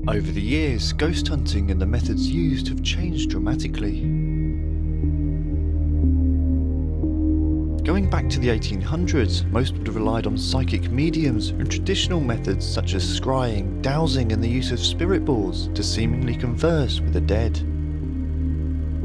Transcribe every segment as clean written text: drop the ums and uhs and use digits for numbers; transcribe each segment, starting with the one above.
Over the years, ghost hunting and the methods used have changed dramatically. Going back to the 1800s, most would have relied on psychic mediums and traditional methods such as scrying, dowsing and the use of spirit boards to seemingly converse with the dead.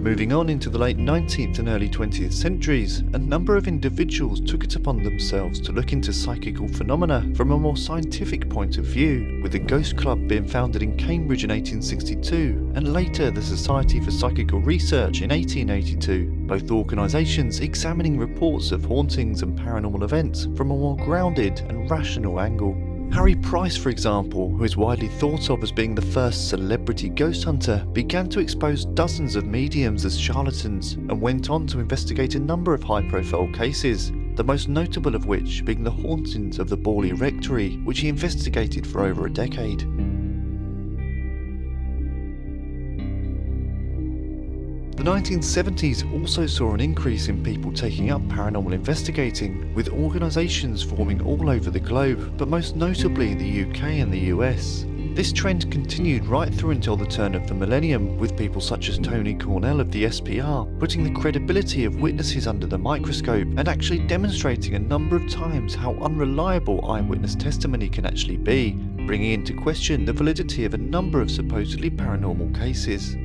Moving on into the late 19th and early 20th centuries, a number of individuals took it upon themselves to look into psychical phenomena from a more scientific point of view, with the Ghost Club being founded in Cambridge in 1862, and later the Society for Psychical Research in 1882, both organisations examining reports of hauntings and paranormal events from a more grounded and rational angle. Harry Price, for example, who is widely thought of as being the first celebrity ghost hunter, began to expose dozens of mediums as charlatans and went on to investigate a number of high-profile cases, the most notable of which being the hauntings of the Borley Rectory, which he investigated for over a decade. The 1970s also saw an increase in people taking up paranormal investigating, with organisations forming all over the globe, but most notably in the UK and the US. This trend continued right through until the turn of the millennium, with people such as Tony Cornell of the SPR putting the credibility of witnesses under the microscope and actually demonstrating a number of times how unreliable eyewitness testimony can actually be, bringing into question the validity of a number of supposedly paranormal cases.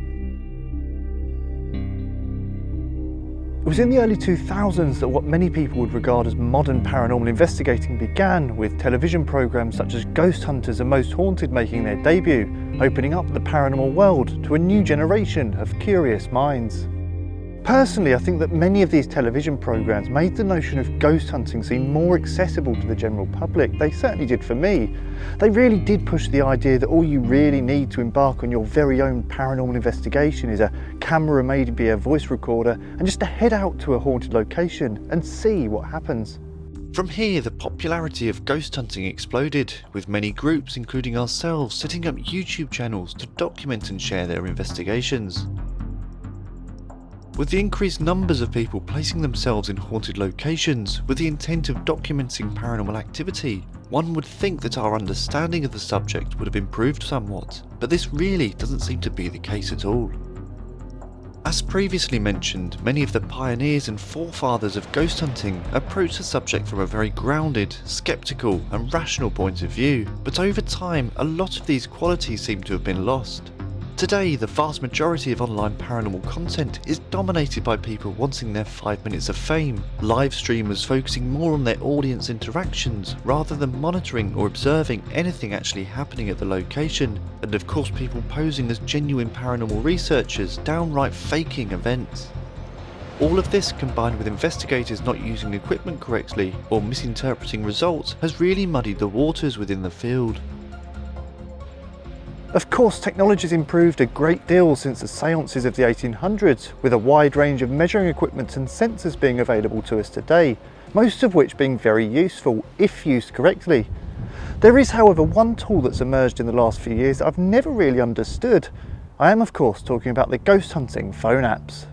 It was in the early 2000s that what many people would regard as modern paranormal investigating began, with television programmes such as Ghost Hunters and Most Haunted making their debut, opening up the paranormal world to a new generation of curious minds. Personally, I think that many of these television programmes made the notion of ghost hunting seem more accessible to the general public. They certainly did for me. They really did push the idea that all you really need to embark on your very own paranormal investigation is a camera, maybe a voice recorder, and just to head out to a haunted location and see what happens. From here, the popularity of ghost hunting exploded, with many groups, including ourselves, setting up YouTube channels to document and share their investigations. With the increased numbers of people placing themselves in haunted locations with the intent of documenting paranormal activity, one would think that our understanding of the subject would have improved somewhat, but this really doesn't seem to be the case at all. As previously mentioned, many of the pioneers and forefathers of ghost hunting approached the subject from a very grounded, sceptical and rational point of view, but over time a lot of these qualities seem to have been lost. Today, the vast majority of online paranormal content is dominated by people wanting their 5 minutes of fame, live streamers focusing more on their audience interactions rather than monitoring or observing anything actually happening at the location, and of course people posing as genuine paranormal researchers downright faking events. All of this, combined with investigators not using equipment correctly or misinterpreting results, has really muddied the waters within the field. Of course, technology has improved a great deal since the seances of the 1800s, with a wide range of measuring equipment and sensors being available to us today, most of which being very useful if used correctly. There is, however, one tool that's emerged in the last few years that I've never really understood. I am, of course, talking about the ghost hunting phone apps.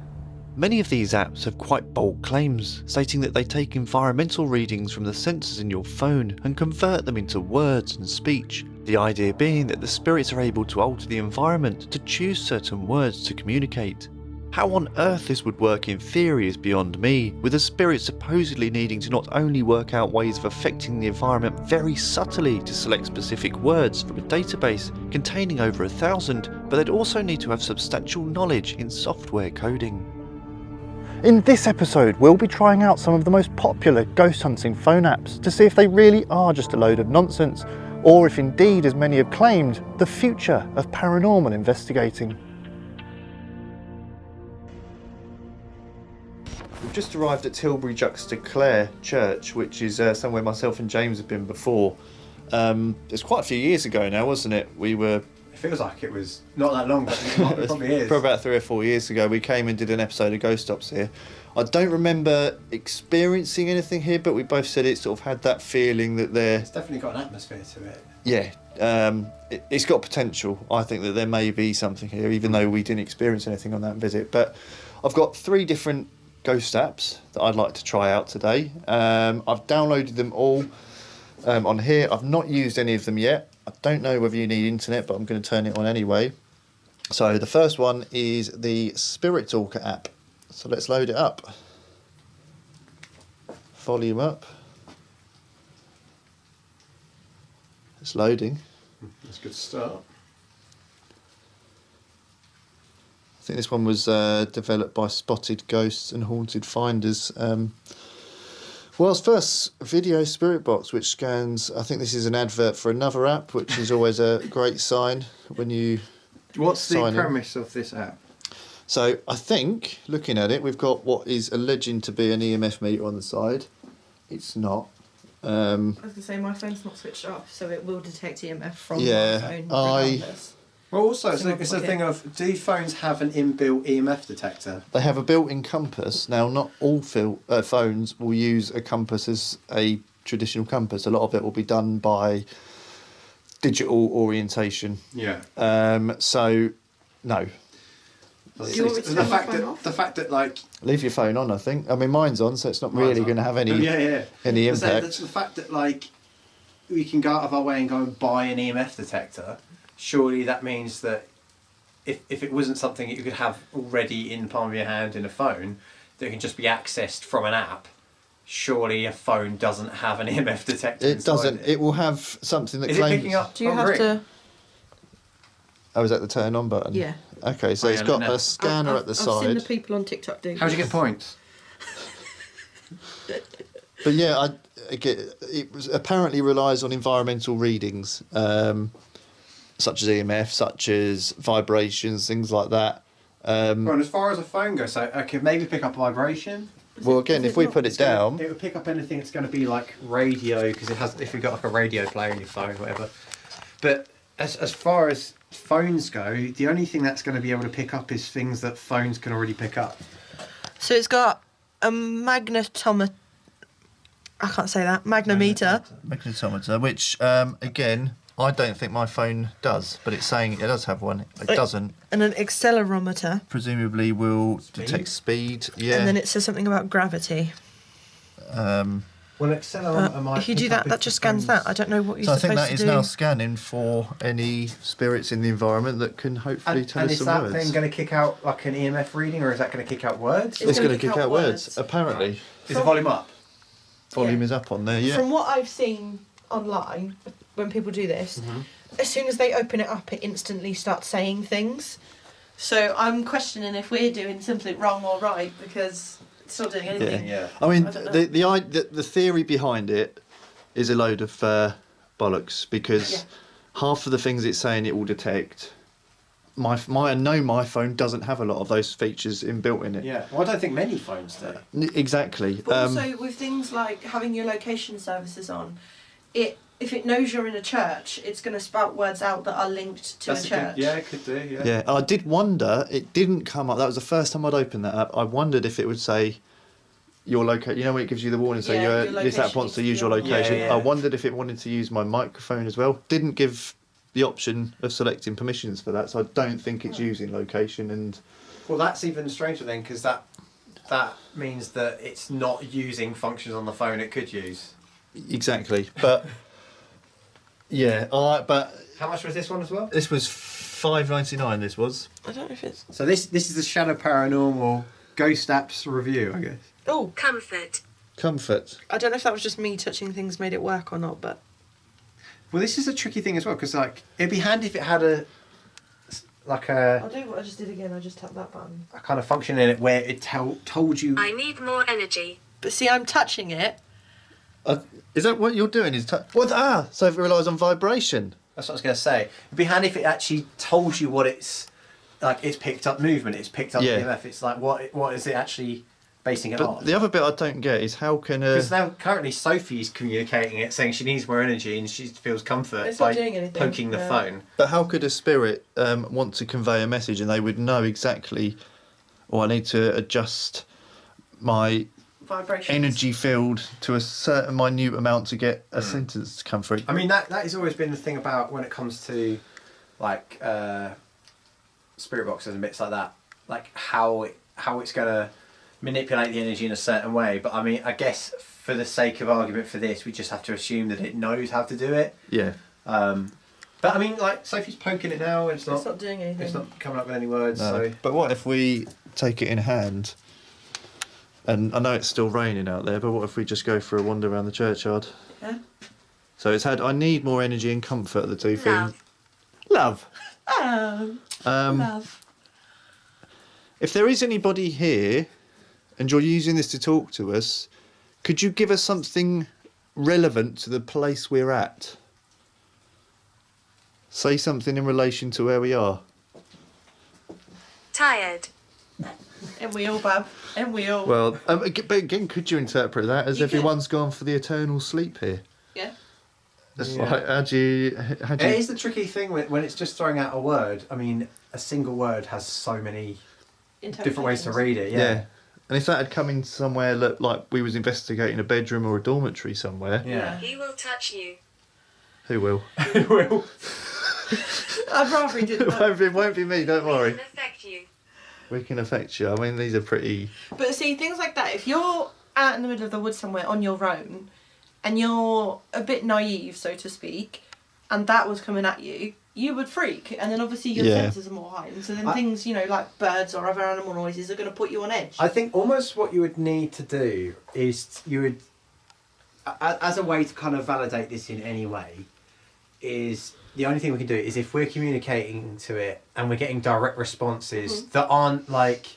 Many of these apps have quite bold claims, stating that they take environmental readings from the sensors in your phone and convert them into words and speech, the idea being that the spirits are able to alter the environment to choose certain words to communicate. How on earth this would work in theory is beyond me, with the spirits supposedly needing to not only work out ways of affecting the environment very subtly to select specific words from a database containing over 1,000, but they'd also need to have substantial knowledge in software coding. In this episode, we'll be trying out some of the most popular ghost hunting phone apps to see if they really are just a load of nonsense, or if indeed, as many have claimed, the future of paranormal investigating. We've just arrived at Tilbury Juxta Clare Church, which is somewhere myself and James have been before. It's quite a few years ago now, wasn't it? It feels like it was not that long, but it probably is. For about 3 or 4 years ago, we came and did an episode of Ghost Stops here. I don't remember experiencing anything here, but we both said it sort of had that feeling that It's definitely got an atmosphere to it. Yeah, it's got potential. I think that there may be something here, even though we didn't experience anything on that visit. But I've got 3 different ghost apps that I'd like to try out today. I've downloaded them all. on here. I've not used any of them yet. I don't know whether you need internet, but I'm going to turn it on anyway. So the first one is the Spirit Talker app. So let's load it up. Volume up. It's loading. That's a good start. I think this one was developed by Spotted Ghosts and Haunted Finders. World's first video spirit box, which scans. I think this is an advert for another app, which is always a great sign when you. What's the sign in. premise of this app? So I think, looking at it, we've got what is alleged to be an EMF meter on the side. It's not. I was going to say, my phone's not switched off, so it will detect EMF from Yeah, my phone regardless. Well, also, it's So a I'll thing of, do phones have an inbuilt EMF detector? They have a built-in compass. Now, not all phones will use a compass as a traditional compass. A lot of it will be done by digital orientation. Yeah. So, no. Do you want me to turn my phone off? The fact that, like... Leave your phone on, I think. I mean, mine's on, so it's not really going to have any any So impact. the fact that, like, we can go out of our way and go and buy an EMF detector, surely that means that if it wasn't something that you could have already in the palm of your hand in a phone that can just be accessed from an app, surely a phone doesn't have an EMF detector. It doesn't. It will have something that Is claims... it picking up? Do you on have ring? to... Oh, is that the turn on button? Yeah. Okay, so Oh, it's yeah, got no. a scanner at the I've side. seen the people on TikTok do How'd you this. get points? But yeah, it apparently relies on environmental readings, such as EMF, such as vibrations, things like that. Well, and as far as a phone goes, so I could maybe pick up vibration. Well, again, is if it we not- put it down, It would pick up anything that's going to be like radio, because it has. If you've got like a radio player in your phone, whatever. But as far as phones go, the only thing that's going to be able to pick up is things that phones can already pick up. So it's got a magnetometer. I can't say that. Magnometer. magnetometer, which again, I don't think my phone does, but it's saying it does have one. It doesn't. And an accelerometer. Presumably, will detect speed. Yeah. And then it says something about gravity. Well, accelerometer might. If you do pick up that, that if just the scans phone's- that. I don't know what you're So I supposed think that to is do. now scanning for any spirits in the environment that can hopefully tell And us is some that words. then going to kick out like an EMF reading, or is that going to kick out words? It's It's gonna going to kick out words. Apparently, Is the volume up? volume Yeah. is up on there. Yeah. From what I've seen online, when people do this, as soon as they open it up, it instantly starts saying things. So I'm questioning if we're doing something wrong or right, because it's not doing anything. Yeah. I mean, I don't know. the theory behind it is a load of bollocks, because Yeah. half of the things it's saying it will detect. I know my phone doesn't have a lot of those features inbuilt in it. Yeah. Well, I don't think many phones do. Exactly. But also with things like having your location services on, if it knows you're in a church, it's going to spout words out that are linked to a church. Yeah, it could do. Yeah. Yeah, I did wonder. It didn't come up. That was the first time I'd opened that up. I wondered if it would say your location. You know when it gives you the warning, say Yeah, this your app location wants to needs use to your be on. location. Yeah, yeah. I wondered if it wanted to use my microphone as well. Didn't give the option of selecting permissions for that, so I don't think it's using location. And Well, that's even stranger then, because that means that it's not using functions on the phone it could use. exactly, but yeah, but How much was this one as well? this was $5.99. This was. I don't know if it's... So this is the Shadow Paranormal Ghost Apps review, I guess. Oh, Comfort. I don't know if that was just me touching things made it work or not, but... Well, this is a tricky thing as well, because like it'd be handy if it had a I'll do what I just did again, I just tapped that button. kind of function in it where it told you. I need more energy. But see, I'm touching it. Is that what you're doing? So it relies on vibration. That's what I was going to say. It'd be handy if it actually told you what it's like. It's picked up movement. It's picked up Yeah. EMF. It's like what is it actually basing it But on? the other bit I don't get is how can Because now currently Sophie's communicating it, saying she needs more energy and she feels comfort It's by not doing anything, poking the yeah. phone. But how could a spirit want to convey a message and they would know exactly, I need to adjust my Vibrations. energy field to a certain minute amount to get a sentence to come through? I mean, that has always been the thing about when it comes to like spirit boxes and bits like that, like how it's going to manipulate the energy in a certain way. But I mean, I guess for the sake of argument for this, we just have to assume that it knows how to do it. Yeah. But I mean, like, Sophie's poking it now, and It's not doing anything. It's not coming up with any words. No. So, But what if we take it in hand? And I know it's still raining out there, but what if we just go for a wander around the churchyard? Yeah. So it's had I need more energy and comfort, the two Love. things. Love. Love. If there is anybody here and you're using this to talk to us, could you give us something relevant to the place we're at? Say something in relation to where we are. Tired. And we all, Bab. And we all. Well, but again, could you interpret that as You could. everyone's gone for the eternal sleep here? Yeah. It's Yeah. like, how do you... it is the tricky thing when it's just throwing out a word. I mean, a single word has so many different ways to read it. Yeah. And if that had come in somewhere like we was investigating a bedroom or a dormitory somewhere, Yeah. He will touch you. who will? Well, I'd rather he didn't. It won't be me, don't He worry. can affect you. We can affect you. I mean, these are pretty... But see, things like that, if you're out in the middle of the woods somewhere on your own and you're a bit naive, so to speak, and that was coming at you, you would freak. And then obviously your Yeah. senses are more heightened. So then things, like birds or other animal noises are going to put you on edge. I think almost what you would need to do is as a way to kind of validate this in any way, is the only thing we can do is if we're communicating to it and we're getting direct responses that aren't like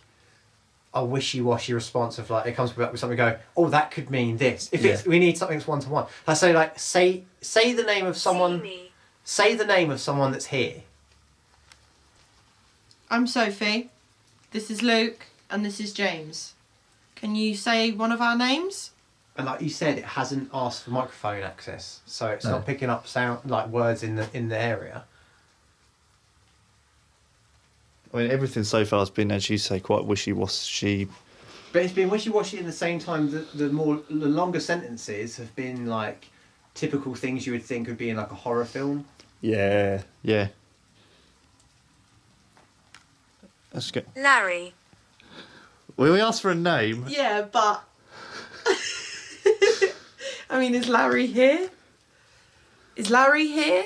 a wishy-washy response of like it comes up with something, go, oh, that could mean this. If it's we need something that's one-to-one. I say like say the name of someone. See me. Say the name of someone that's here. I'm Sophie, this is Luke, and this is James. Can you say one of our names? And like you said, it hasn't asked for microphone access, so it's No. not picking up sound like words in the area. I mean, everything so far has been, as you say, quite wishy-washy. But it's been wishy-washy in the same time that the longer sentences have been like typical things you would think would be in like a horror film. Yeah. Yeah. Let's go. Larry. Well, we asked for a name. Yeah, but... I mean, is Larry here? Is Larry here?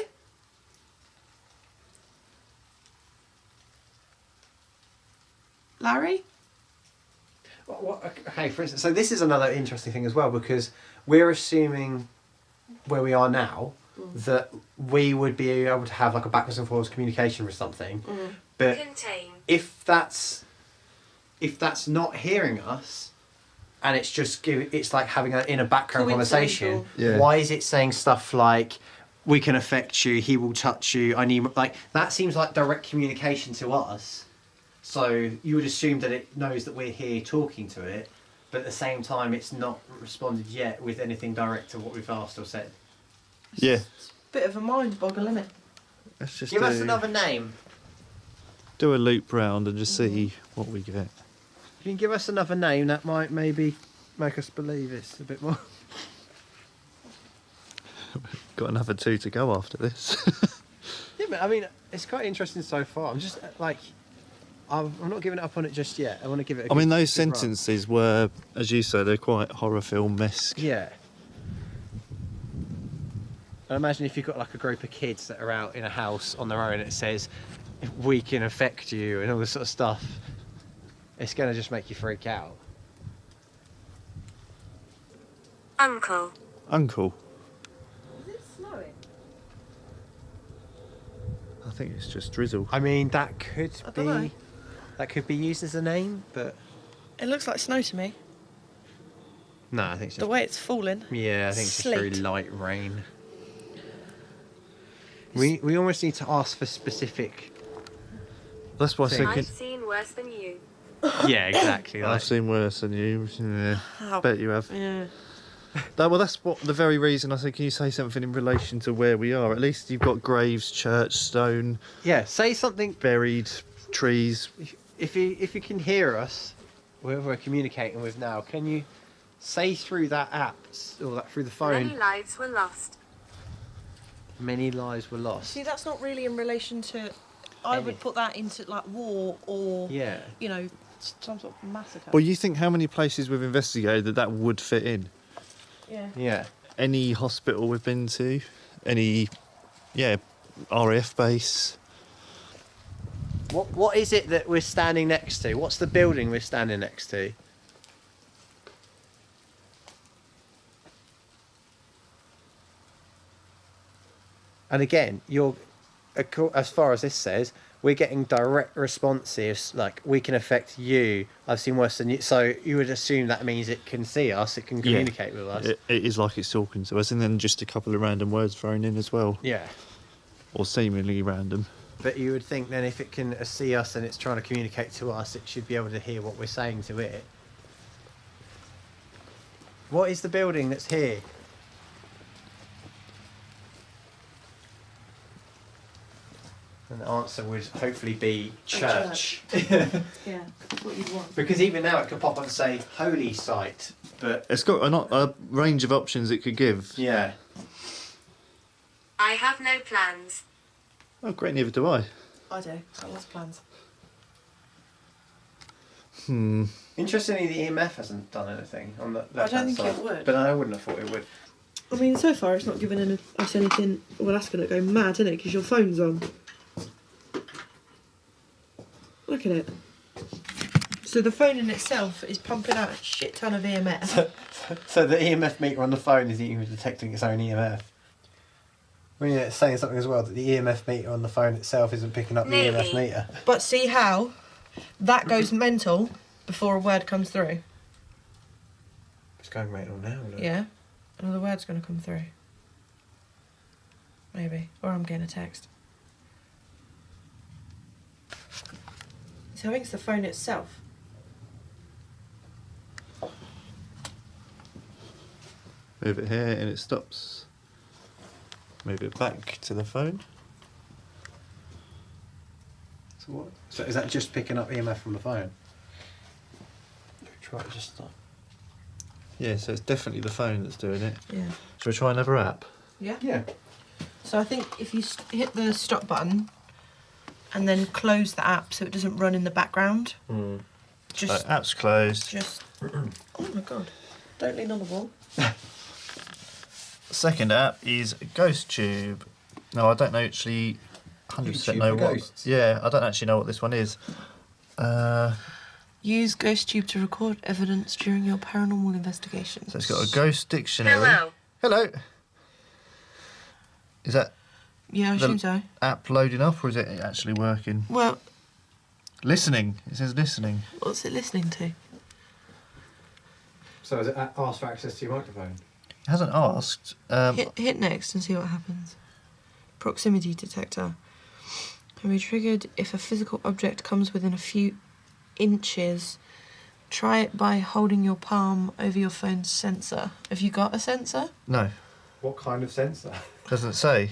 Larry? Okay, for instance, so this is another interesting thing as well, because we're assuming where we are now that we would be able to have like a backwards and forwards communication with something, but Contain. if that's not hearing us and it's just it's like having in a background conversation, Yeah. why is it saying stuff like we can affect you, he will touch you, I need, like that seems like direct communication to us. So you would assume that it knows that we're here talking to it, but at the same time it's not responded yet with anything direct to what we've asked or said. Yeah. Bit of a mind boggle, isn't it? Let's just Give us another name. do a loop round and just see what we get. If you can give us another name, that might maybe make us believe this a bit more. Got another 2 to go after this. Yeah, but I mean, it's quite interesting so far. I'm just like, I'm not giving up on it just yet. I want to give it a I mean, good- those good run. sentences were, as you say, they're quite horror film-esque. Yeah. And imagine if you've got like a group of kids that are out in a house on their own and it says, we can affect you and all this sort of stuff. It's going to just make you freak out. Uncle. Uncle. Is it snowing? I think it's just drizzle. I mean, that could I don't know. be, that could be used as a name, but It looks like snow to me. no, I think it's The just, way it's falling. yeah, I think it's just very Slate. light rain. We almost need to ask for specific. That's why I Thing. think I've seen worse than you. Yeah, exactly. I've seen worse than you. Yeah, How- bet you have. Yeah. Well, that's what the very reason I said, can you say something in relation to where we are? At least you've got graves, church, stone, Yeah, say something. buried, trees. If you can hear us, whoever we're communicating with now, can you say through that app or that through the phone? Many lives were lost. Many lives were lost. See, that's not really in relation to... I would put that into, like, war or, Yeah. you know, some sort of massacre. Well, you think how many places we've investigated that would fit in? Yeah. Yeah. Any hospital we've been to, any, RAF base. What is it that we're standing next to? What's the building we're standing next to? And again, as far as this says, we're getting direct responses, like we can affect you. I've seen worse than you. So you would assume that means it can see us, it can communicate with us. It is like it's talking to us, and then just a couple of random words thrown in as well. Yeah. Or seemingly random. But you would think then if it can see us and it's trying to communicate to us, it should be able to hear what we're saying to it. What is the building that's here? And the answer would hopefully be church. Yeah, that's what you'd want. Because even now it could pop up and say holy site, but It's got a range of options it could give. yeah. I have no plans. Oh, great, neither do I. I do. I've got lots of plans. Interestingly, the EMF hasn't done anything on the left-hand think side. it would. But I wouldn't have thought it would. I mean, so far it's not given us anything. Well, that's going to go mad, isn't it? Because your phone's on. Look at it. So the phone in itself is pumping out a shit ton of EMF. So the EMF meter on the phone isn't even detecting its own EMF. I mean, it's saying something as well, that the EMF meter on the phone itself isn't picking up the Maybe. EMF meter. But see how that goes mental before a word comes through? It's going mental now, look. Yeah. Another word's going to come through. Maybe. Or I'm getting a text. So I think it's the phone itself. Move it here and it stops. Move it back to the phone. So what? So is that just picking up EMF from the phone? Try it just stop. Yeah, so it's definitely the phone that's doing it. Yeah. Shall we try another app? Yeah? Yeah. So I think if you hit the stop button and then close the app so it doesn't run in the background. Just, App's closed. oh my god. Don't lean on the wall. Second app is GhostTube. No, I don't actually 100% YouTube know for what. ghosts. Yeah, I don't actually know what this one is. Use GhostTube to record evidence during your paranormal investigations. So it's got a ghost dictionary. Hello. Hello. Is that Yeah, I the assume so. app loading up, or is it actually working? Well, Listening. It says listening. what's it listening to? So is it ask for access to your microphone? It hasn't asked. Hit next and see what happens. Proximity detector. Can be triggered if a physical object comes within a few inches. Try it by holding your palm over your phone's sensor. Have you got a sensor? No, What kind of sensor? doesn't say.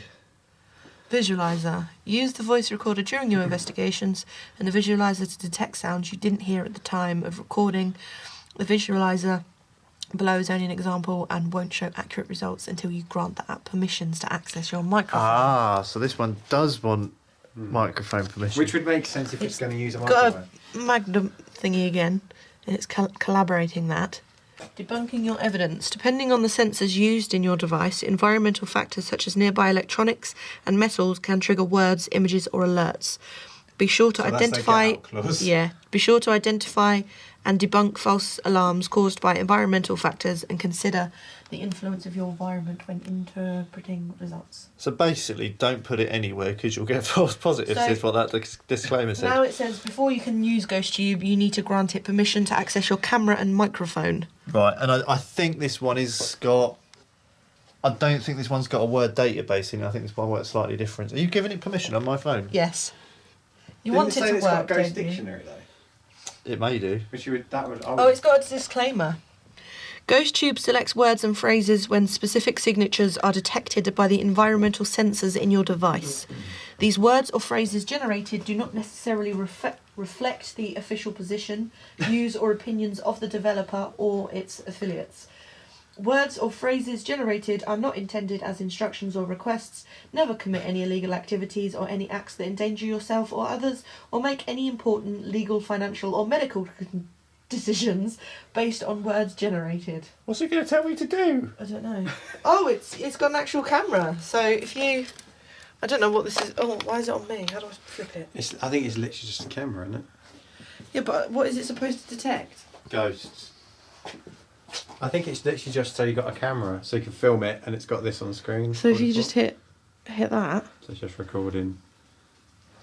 Visualizer. Use the voice recorder during your investigations and the visualizer to detect sounds you didn't hear at the time of recording. The visualizer below is only an example and won't show accurate results until you grant the app permissions to access your microphone. Ah, so this one does want microphone permission. Which would make sense if it's going to use a Got microphone. a Magnum thingy again, and it's collaborating that. Debunking your evidence. Depending on the sensors used in your device, environmental factors such as nearby electronics and metals can trigger words, images, or alerts. Be sure to So that's their identify. get out clause. Yeah. Be sure to identify and debunk false alarms caused by environmental factors and consider the influence of your environment when interpreting results. So basically, don't put it anywhere because you'll get false positives, So- is what that disclaimer says. Now it says before you can use GhostTube, you need to grant it permission to access your camera and microphone. Right, and I think this one is got... I don't think this one's got a word database in it. I think this one works slightly different. Are you giving it permission on my phone? Yes. You Didn't want it it say to it's got work, a ghost don't you? dictionary though? It may do. Which you would, that would. Oh, it's got a disclaimer. GhostTube selects words and phrases when specific signatures are detected by the environmental sensors in your device. These words or phrases generated do not necessarily reflect the official position, views or opinions of the developer or its affiliates. Words or phrases generated are not intended as instructions or requests. Never commit any illegal activities or any acts that endanger yourself or others, or make any important legal, financial or medical decisions based on words generated. What's it going to tell me to do? I don't know. Oh, it's got an actual camera. So if you, I don't know what this is. Oh, why is it on me? How do I flip it? I think it's literally just a camera, isn't it? Yeah, but what is it supposed to detect? Ghosts. I think it's literally just so you got a camera, so you can film it, and it's got this on screen. So if you just hit that. So it's just recording.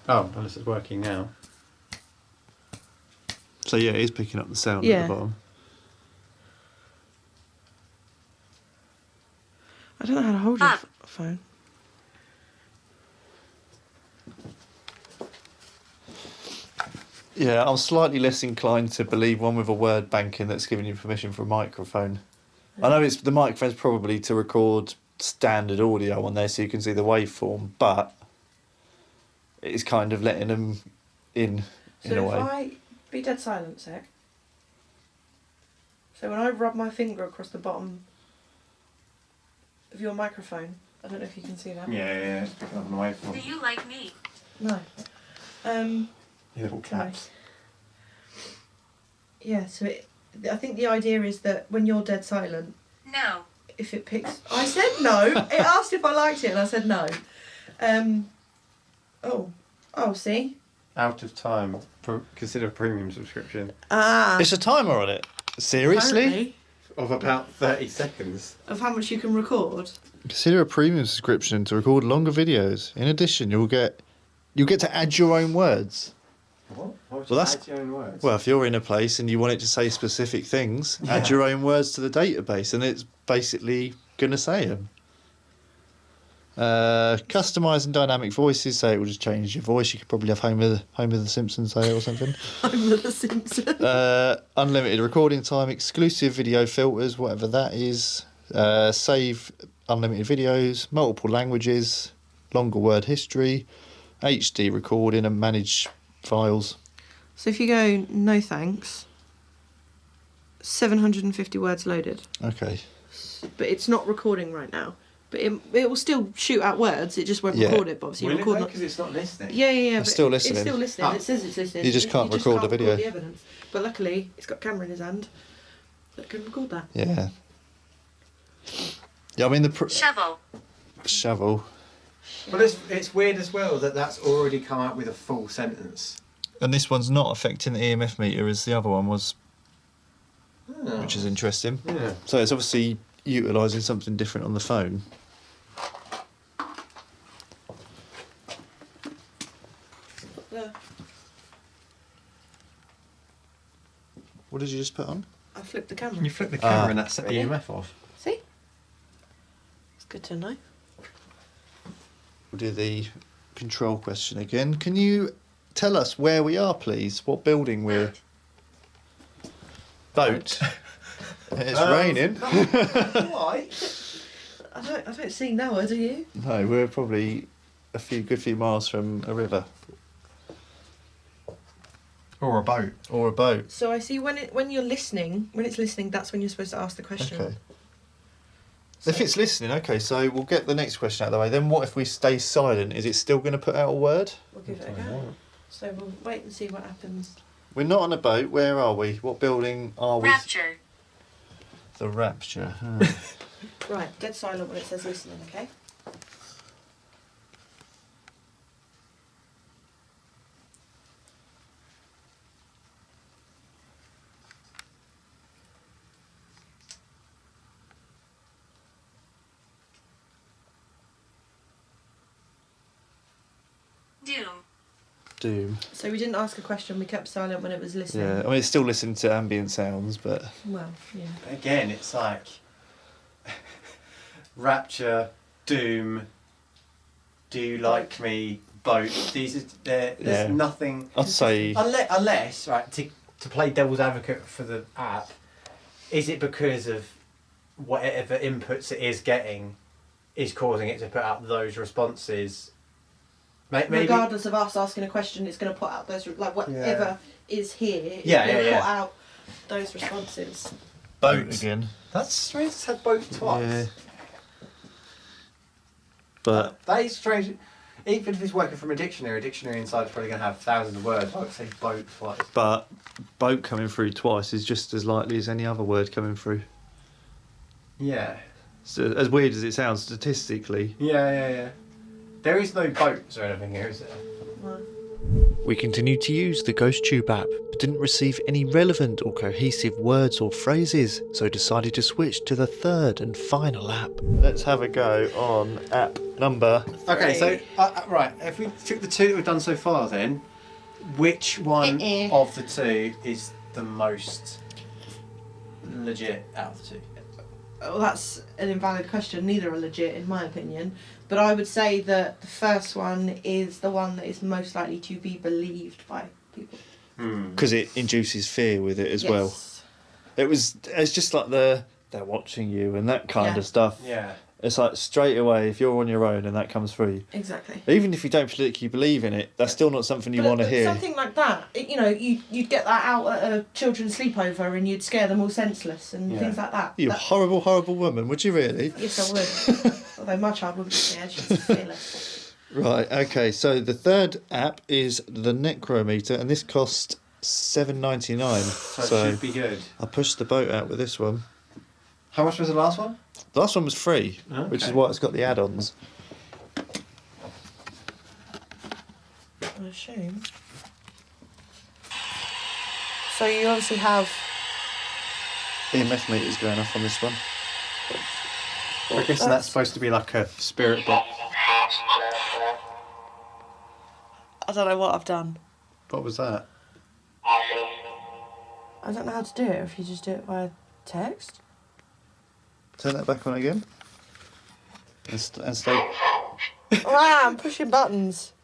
Oh, unless it's working now. So yeah, it is picking up the sound Yeah. at the bottom. I don't know how to hold your phone. Yeah, I'm slightly less inclined to believe one with a word banking that's giving you permission for a microphone. I know the microphone's probably to record standard audio on there so you can see the waveform, but it's kind of letting them in a way. So if I be dead silent, sec. So when I rub my finger across the bottom of your microphone, I don't know if you can see that. Yeah, it's picking up the waveform. Do you like me? No. Little claps. Yeah, so I think the idea is that when you're dead silent, No. if it picks... I said no! It asked if I liked it and I said no. Oh, see? Out of time. Consider a premium subscription. Ah. It's a timer on it. Seriously? Apparently, Of about 30 seconds. of how much you can record. Consider a premium subscription to record longer videos. In addition, you'll get to add your own words. What? Well, that's- Add your own words. Well, if you're in a place and you want it to say specific things, add your own words to the database, and it's basically going to say them. Customising dynamic voices, so it will just change your voice. You could probably have Homer the Simpson say it or something. Homer the Simpson. Unlimited recording time, exclusive video filters, whatever that is. Save unlimited videos, multiple languages, longer word history, HD recording and manage files. So if you go, no thanks, 750 words loaded. Okay. But it's not recording right now. But it will still shoot out words, it just won't Yeah. record it, but obviously record not. Because it's not listening. Yeah. It's but still listening. It's still listening. Oh. It says it's listening. You just can't record the video. Record the evidence. But luckily, it's got a camera in his hand that can record that. Yeah. Yeah, I mean Shovel. shovel. But it's weird as well that that's already come out with a full sentence. And this one's not affecting the EMF meter as the other one was, Oh. which is interesting. Yeah. So it's obviously utilising something different on the phone. What did you just put on? I flipped the camera. You flip the camera Ah. and that set the Really? EMF off. See? It's good to know. We'll do the control question again. Can you tell us where we are, please? What building we're... Boat. It's raining. Why? I don't see Noah, do you? No, we're probably a good few miles from a river. Or a boat. Or a boat. So I see when it's listening, that's when you're supposed to ask the question. Okay. If it's listening, okay, so we'll get the next question out of the way. Then what if we stay silent? Is it still going to put out a word? We'll give it a go. So we'll wait and see what happens. We're not on a boat. Where are we? What building are we? Rapture. The Rapture. Right, dead silent when it says listening, okay? Doom. Doom. So we didn't ask a question, we kept silent when it was listening. Yeah, I mean, it's still listening to ambient sounds, but... Well, yeah. Again, it's like Rapture, Doom, Do You Like Me, Boat. There's nothing. I'd say... Unless, right, to play devil's advocate for the app, is it because of whatever inputs it is getting is causing it to put out those responses? Maybe. Regardless of us asking a question, it's going to put out those, like whatever is here, it's Yeah, going to yeah, put yeah. out those responses. Boat again. That's strange. It's had both twice. Yeah. But... That is strange. Even if it's working from a dictionary inside is probably going to have thousands of words. I would say boat twice. But boat coming through twice is just as likely as any other word coming through. Yeah. So, as weird as it sounds statistically. Yeah. There is no boats or anything here, is there? No. We continued to use the GhostTube app, but didn't receive any relevant or cohesive words or phrases, so decided to switch to the third and final app. Let's have a go on app number... Okay, so, right, if we took the two that we've done so far then, which one of the two is the most legit out of the two? Well, that's an invalid question. Neither are legit, in my opinion. But I would say that the first one is the one that is most likely to be believed by people. Because it induces fear with it as well. It's just like they're watching you and that kind of stuff. Yeah. It's like straight away, if you're on your own and that comes through. Exactly. Even if you don't particularly believe in it, that's still not something you want to hear. Something like that, you'd get that out at a children's sleepover and you'd scare them all senseless and things like that. You horrible, horrible woman, would you really? Yes, I would. Although my child wouldn't be scared, she's fearless. Right, okay, so the third app is the Necrometer, and this cost $7.99. So it should be good. I pushed the boat out with this one. How much was the last one? The last one was free, which is why it's got the add-ons. I assume. So you obviously have... EMF meters going off on this one. I guess that's supposed to be like a spirit box. I don't know what I've done. What was that? I don't know how to do it if you just do it via text. Turn that back on again. And stay. I'm pushing buttons.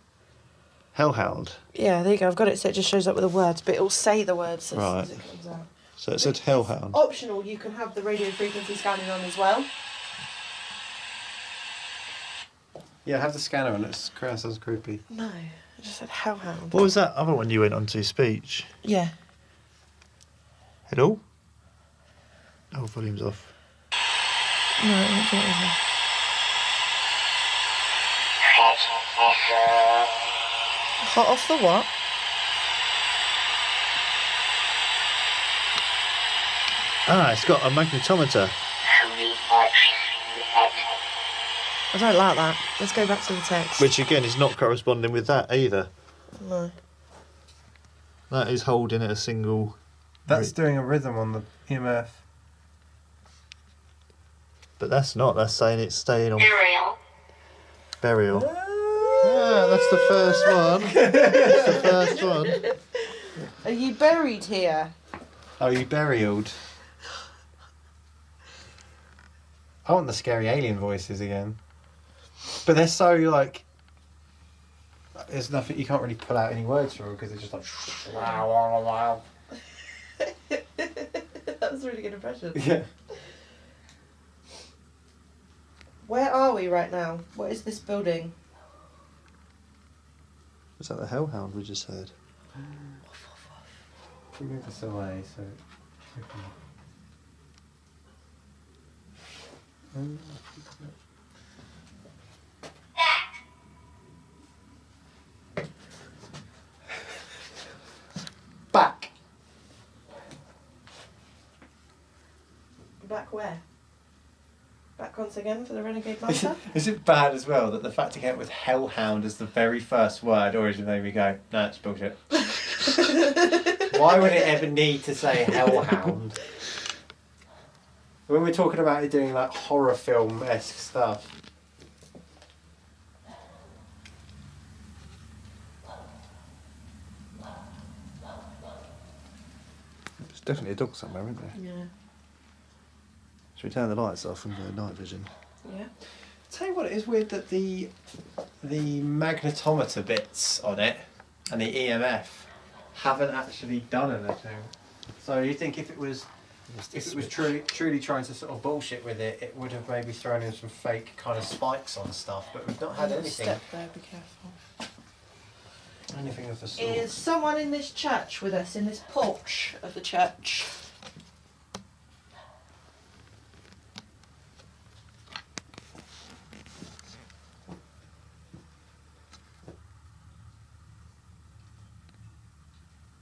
Hellhound. Yeah, there you go. I've got it so it just shows up with the words, but it'll say the words as soon as it comes out. So it said Hellhound. Optional, you can have the radio frequency scanning on as well. Yeah, have the scanner on. It sounds creepy. No, it just said Hellhound. What was that other one you went on to, speech? Yeah. Hello? Oh, volume's off. No, it won't do it either. Hot off the what? It's got a magnetometer. I don't like that. Let's go back to the text. Which again is not corresponding with that either. No. That is holding at a single... That's doing a rhythm on the EMF. But that's not. That's saying it's staying on... Burial. Burial. Yeah, that's the first one. That's the first one. Are you buried here? Oh, you burialed. I want the scary alien voices again. But they're so like... There's nothing... You can't really pull out any words from them because they're just like... Wow, wow, wow. That was a really good impression. Yeah. Where are we right now? What is this building? Was that the Hellhound we just heard? We move this away, so... Back! Back where? Back once again for the Renegade Master? Is it bad as well that the fact it came up with Hellhound as the very first word already made me go, no, it's bullshit. Why would it ever need to say Hellhound? When we're talking about it doing like horror film-esque stuff. There's definitely a dog somewhere, isn't there? Yeah. Should we turn the lights off and go night vision? Yeah. Tell you what, it is weird that the magnetometer bits on it and the EMF haven't actually done anything. So you think if it was truly trying to sort of bullshit with it, it would have maybe thrown in some fake kind of spikes on stuff, but we've not had anything. Step there, be careful. Anything of the sort. Is someone in this church with us, in this porch of the church?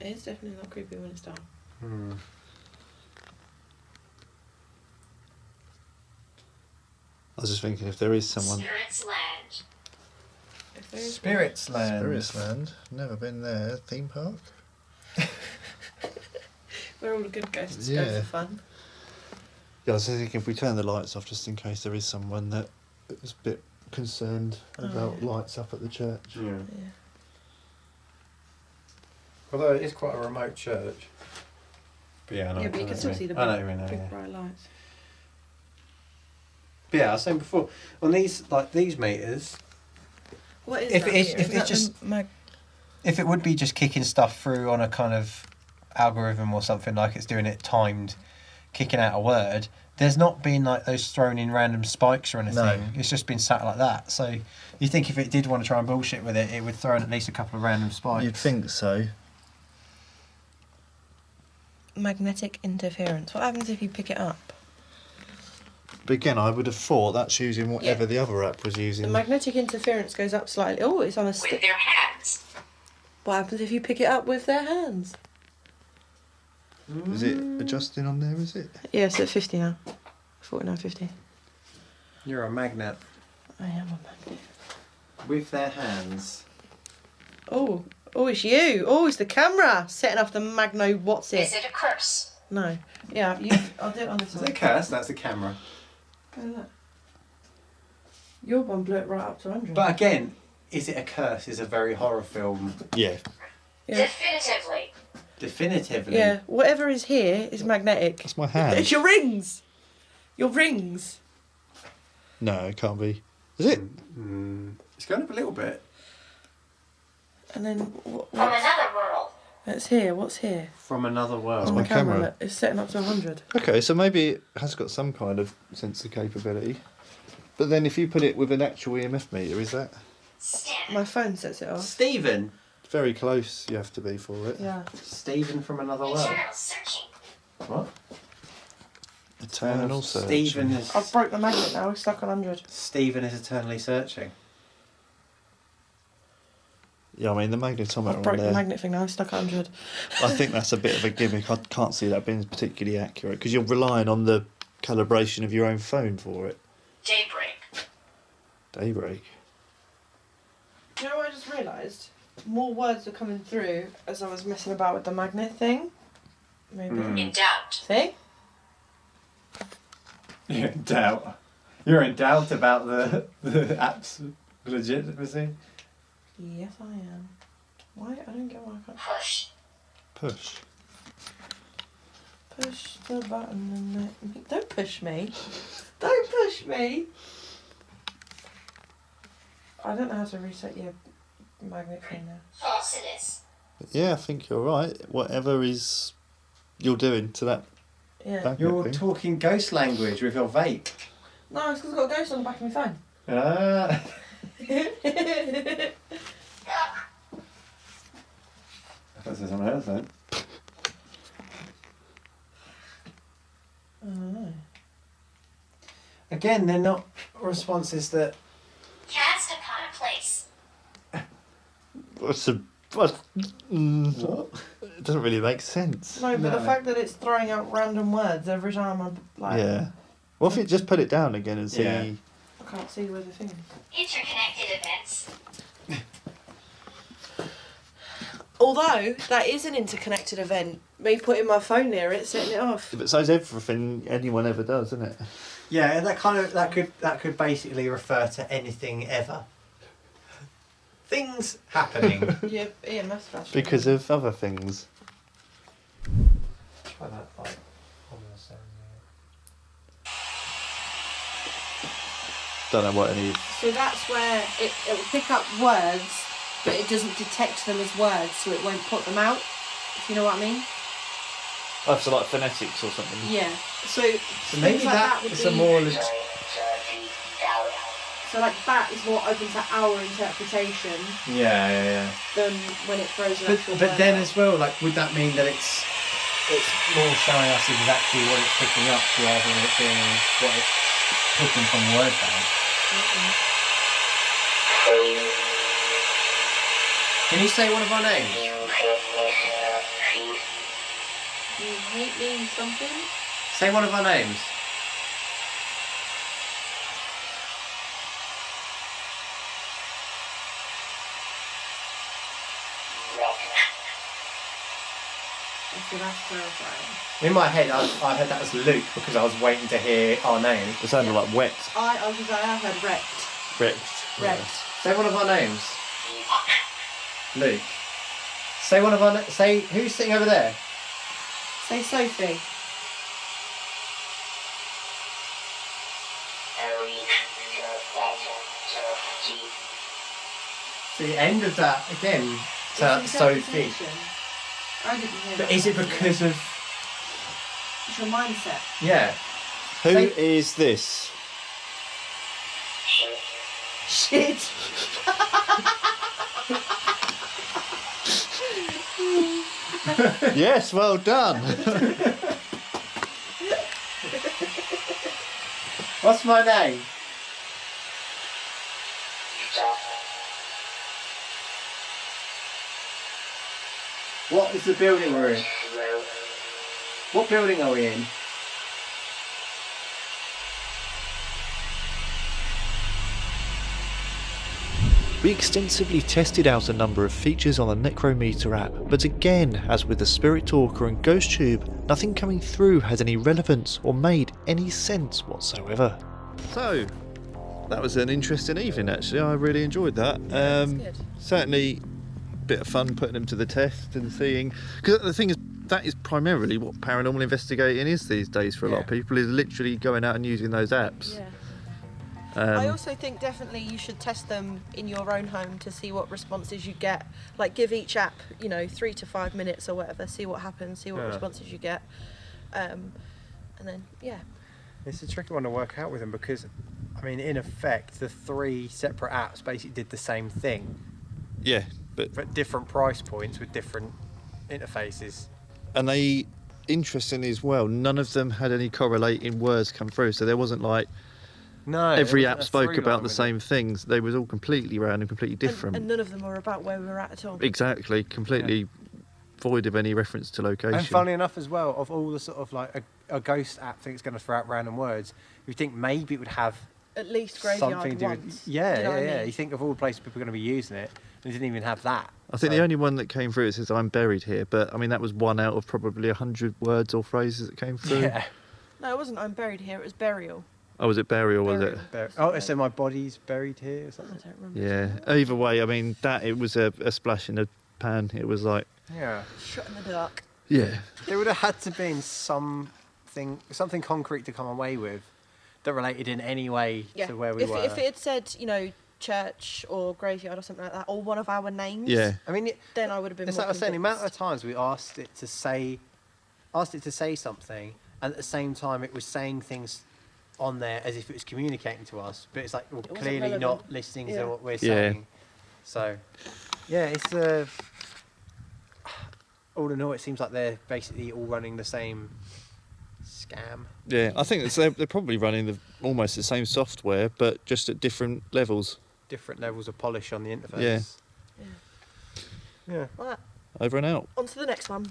It is definitely not creepy when it's dark. Hmm. I was just thinking if there is someone. Spirits Land. If there is Spirits Land. Spirits Land. Never been there. Theme park. where all the good ghosts go Yeah. for fun. Yeah, I was thinking if we turn the lights off, just in case there is someone that is a bit concerned about yeah. lights up at the church. Yeah. Yeah. Although it is quite a remote church. But yeah, I know. Yeah, but you can still see the I know what you mean, big yeah. bright lights. But yeah, I was saying before, on these meters, What is If that? it's- here? if Is it's that the just- mag- if it would be just kicking stuff through on a kind of algorithm or something, like it's doing it timed, kicking out a word, there's not been like those thrown in random spikes or anything. No. It's just been sat like that. So you think if it did want to try and bullshit with it, it would throw in at least a couple of random spikes. You'd think so. magnetic interference. What happens if you pick it up? But again, I would have thought that's using whatever the other app was using. The magnetic interference goes up slightly. Oh, it's on a With stick. their hands. What happens if you pick it up with their hands? Is it adjusting on there, is it? Yeah, it's at 50 now. 49.50. You're a magnet. I am a magnet. With their hands. Oh, it's you. Oh, it's the camera setting off the Magno. What's Is it? it a curse? No. Yeah, I'll do it on this Is one. it a curse? That's the camera. Go look. Your one blew it right up to 100. But again, is it a curse? Is a very horror film. Yeah. Yeah. Definitively. Definitively. Yeah, whatever is here is magnetic. That's my hand. It's your rings. Your rings. No, it can't be. Is it? It's going up a little bit. And then From what's another world. it's here? What's here? From another world. On my the camera, camera. look, it's setting up to 100. Okay, so maybe it has got some kind of sensor capability. But then if you put it with an actual EMF meter, is that Scan. My phone sets it off. Stephen. very close you have to be for it? Yeah. Stephen from another world. Internal searching. What? Eternal search. Stephen is. I've broke the magnet now. It's stuck on 100. Stephen is eternally searching. Yeah, I mean the magnetometer I've on broke the there. magnet thing now. It's stuck at 100. I think that's a bit of a gimmick. I can't see that being particularly accurate because you're relying on the calibration of your own phone for it. Daybreak. Daybreak. You know what I just realised? More words were coming through as I was messing about with the magnet thing. Maybe. In doubt. See? You're in doubt. You're in doubt about the app's legitimacy. Yes, I am. Why? I don't get why I can't Push. Push. push the button and let me... Don't push me. Don't push me. I don't know how to reset your magnet thing now. False it is. Yeah, I think you're right. Whatever is you're doing to that Yeah. magnet You're thing. talking ghost language with your vape. No, it's because I've got a ghost on the back of my phone. Ah. I thought it was someone else then. I don't know. Again, they're not responses that. Cast upon a place. What's a what? It doesn't really make sense. No, but No. the fact that it's throwing out random words every time I'm like... Yeah. What if you just put it down again and see? Yeah. I can't see where the thing is. Interconnected events. Although, that is an interconnected event. Me putting my phone near it, setting it off. But so's everything anyone ever does, isn't it? Yeah, that could basically refer to anything ever. Things happening. Yeah, EMS flash. Because of other things. Try that like on the sound. Don't know what any. So that's where it will pick up words, but it doesn't detect them as words, so it won't put them out, if you know what I mean. Oh, so like phonetics or something. Yeah. So Maybe things like that would is be, a more. So like bat is more open to our interpretation Yeah. than when it throws an actual But word then out. as well, like, would that mean that it's more showing us exactly what it's picking up rather than it being what it's picking from the word bank? Can you say one of our names? You hate me something? Say one of our names. That's terrifying. In my head, I heard that as Luke because I was waiting to hear our name. It sounded like wet. I was gonna say I heard wrecked. Wrecked. Say one of our names. Luke. Say one of our. Say who's sitting over there. Say Sophie. The end of that again. It's Sophie. interpretation. I didn't hear But that. is it because of? It's your mindset. Yeah. Who Say- is this? Shit. Yes, well done. What's my name? What is the building we're in? What building are we in? We extensively tested out a number of features on the Necrometer app, but again, as with the Spirit Talker and Ghost Tube, nothing coming through has any relevance or made any sense whatsoever. So, that was an interesting evening actually. I really enjoyed that. That's good. Certainly a bit of fun putting them to the test and seeing. Because the thing is, that is primarily what paranormal investigating is these days for a lot of people, is literally going out and using those apps. Yeah. Um, I also think definitely you should test them in your own home to see what responses you get. Like give each app, 3 to 5 minutes or whatever, see what happens, see what responses you get. And then, It's a tricky one to work out with them because, I mean, in effect, the 3 separate apps basically did the same thing, yeah, but but different price points with different interfaces. and they, interestingly as well, none of them had any correlating words come through, so there wasn't like No, every there app wasn't a spoke through about line the with same things. They was all completely random, completely different. and none of them are about where we're at all. Exactly, completely void of any reference to location. And funnily enough as well, of all the sort of like a ghost app thing that's going to throw out random words, you think maybe it would have At least graveyard something to do with... once. Yeah, Do you know what I yeah. mean? You think of all the places people are going to be using it, and it didn't even have that. I think So- the only one that came through, it says I'm buried here, but I mean that was one out of probably 100 words or phrases that came through. Yeah. No, it wasn't I'm buried here, it was burial. Oh, was it burial, was it? Burial. Oh, so my body's buried here or I something? don't remember. Yeah. Either way, I mean, that, it was a splash in the pan. It was like, Yeah. Shot in the dark. yeah. There would have had to been something concrete to come away with that related in any way Yeah. to where we were. If it had said, church or graveyard or something like that, or one of our names, Yeah. I mean, then I would have been it's more like I was saying, the amount of convinced. times we asked it to say something, and at the same time it was saying things on there as if it was communicating to us, but it's like, well, It wasn't clearly relevant. not listening Yeah. to what we're Yeah. saying. So, yeah, it's all in all, it seems like they're basically all running the same scam. Yeah, I think they're probably running almost the same software, but just at different levels. Different levels of polish on the interface. Yeah. Yeah. Yeah. Right, Over and out. on to the next one.